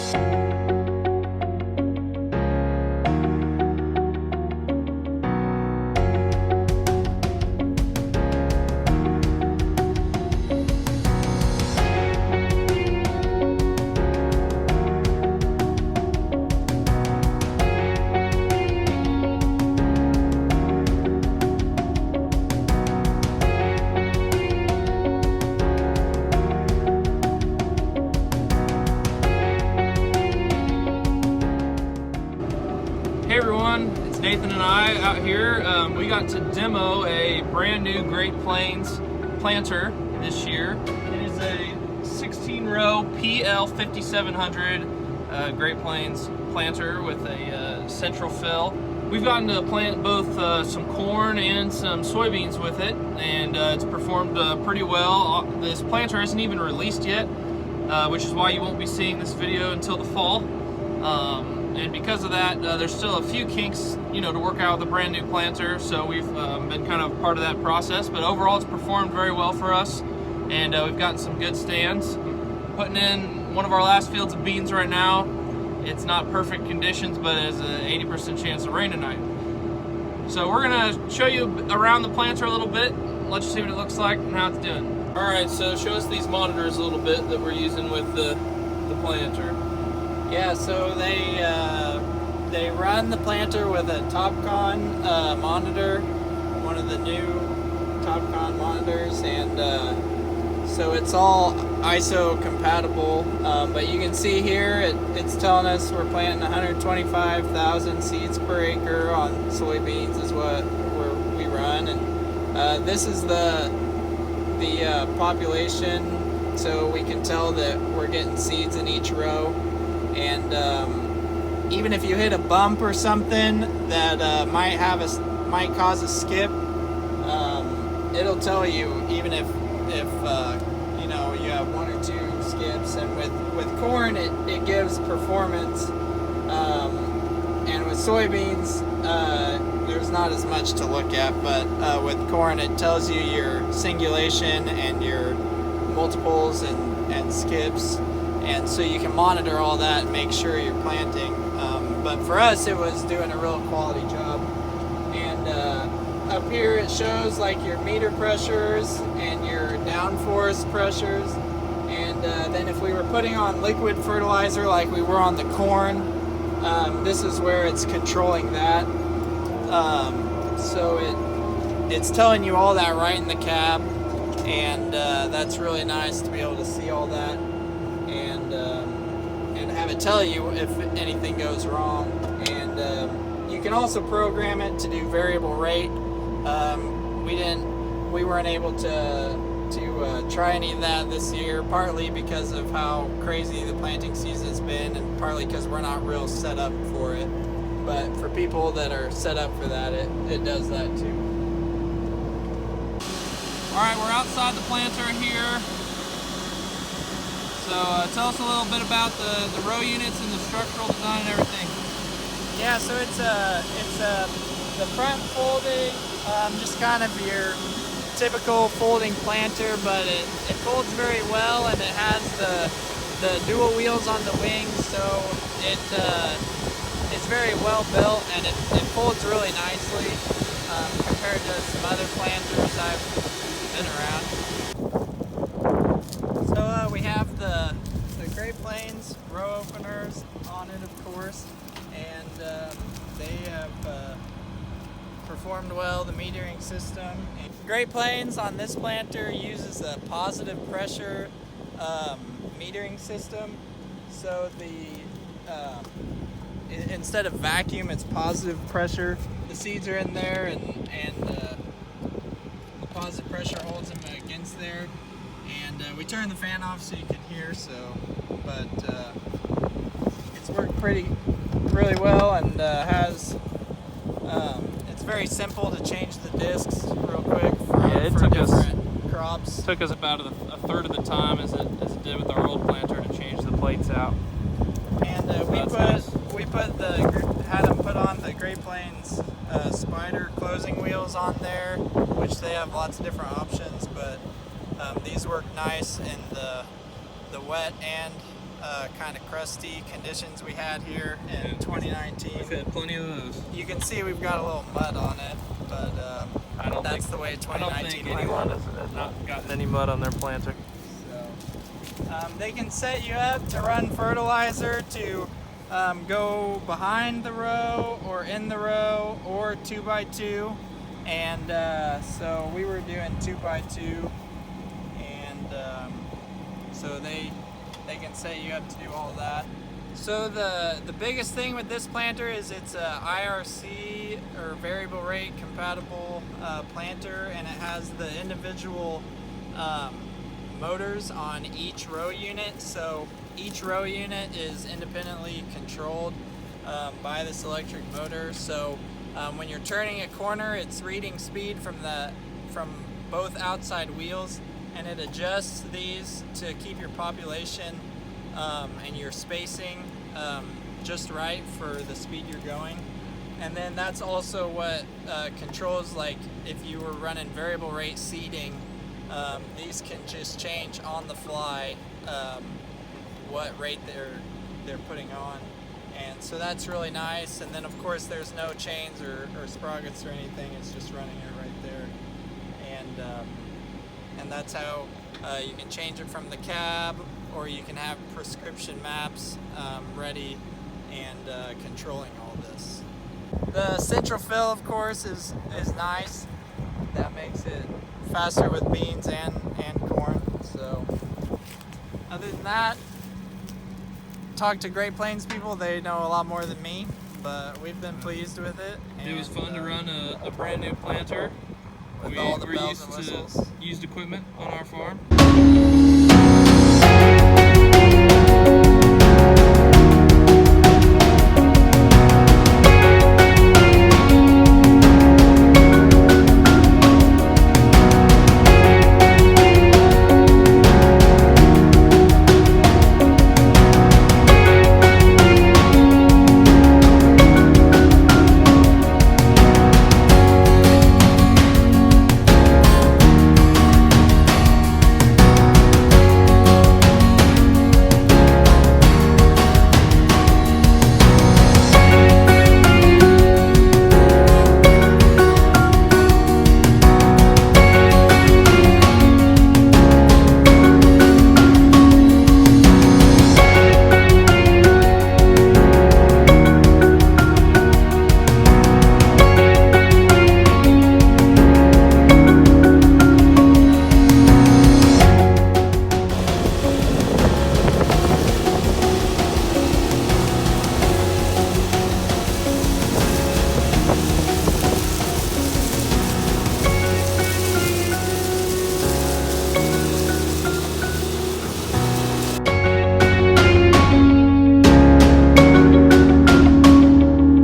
Hey everyone, it's Nathan and I out here. We got to demo a brand new Great Plains planter this year. It is a 16-row PL5700 Great Plains planter with a central fill. We've gotten to plant both some corn and some soybeans with it, and it's performed pretty well. This planter isn't even released yet, which is why you won't be seeing this video until the fall. And because of that, there's still a few kinks, to work out with a brand new planter. So we've been kind of part of that process. But overall, it's performed very well for us, and we've gotten some good stands. Putting in one of our last fields of beans right now. It's not perfect conditions, but it has an 80% chance of rain tonight. So we're gonna show you around the planter a little bit, let you see what it looks like and how it's doing. All right, so show us these monitors a little bit that we're using with the planter. Yeah, so they run the planter with a TopCon monitor, one of the new TopCon monitors, and so it's all ISO compatible. But you can see here it's telling us we're planting 125,000 seeds per acre on soybeans is what we run, and this is the population, so we can tell that we're getting seeds in each row. And even if you hit a bump or something that might cause a skip, it'll tell you, even if you have one or two skips. And with corn, it gives performance, and with soybeans, there's not as much to look at. But with corn, it tells you your singulation and your multiples and skips. And so you can monitor all that and make sure you're planting. But for us, it was doing a real quality job. And up here it shows like your meter pressures and your downforce pressures. And then if we were putting on liquid fertilizer like we were on the corn, this is where it's controlling that. So it's telling you all that right in the cab. And that's really nice to be able to see all that. And have it tell you if anything goes wrong. And you can also program it to do variable rate. We weren't able to try any of that this year, partly because of how crazy the planting season's been, and partly because we're not real set up for it. But for people that are set up for that, it does that too. All right, we're outside the planter here. So tell us a little bit about the row units and the structural design and everything. Yeah, so it's the front folding, just kind of your typical folding planter, but it folds very well, and it has the dual wheels on the wings, so it's very well built, and it folds really nicely compared to some other planters I've been around. So we have the Great Plains row openers on it, of course, and they have performed well, the metering system. Great Plains on this planter uses a positive pressure metering system, so instead of vacuum, it's positive pressure. The seeds are in there, and the positive pressure holds them against there. And we turned the fan off so you can hear, but it's worked really well, and it's very simple to change the discs real quick for different crops. It took us about a third of the time as it did with our old planter to change the plates out. And we had them put on the Great Plains Spider closing wheels on there, which they have lots of different options, but these work nice in the wet and kind of crusty conditions we had here in 2019. We've had plenty of those. You can see we've got a little mud on it, but that's the way 2019 I don't think went. anyone has not gotten any mud on their planter. So, they can set you up to run fertilizer to go behind the row or in the row or 2x2, and so we were doing 2x2, and so they can set you up to do all that. So the biggest thing with this planter is it's a IRC or variable rate compatible planter, and it has the individual motors on each row unit. So each row unit is independently controlled by this electric motor. So when you're turning a corner, it's reading speed from both outside wheels, and it adjusts these to keep your population and your spacing just right for the speed you're going. And then that's also what controls, like if you were running variable rate seeding, these can just change on the fly what rate they're putting on, and so that's really nice. And then of course there's no chains or sprockets or anything, it's just running it right there. And that's how you can change it from the cab, or you can have prescription maps ready and controlling all this. The central fill, of course, is nice. That makes it faster with beans and corn. So other than that, talk to Great Plains people, they know a lot more than me, but we've been pleased with it. It was fun to run a brand new planter. With all the bells and used whistles. to used equipment on our farm.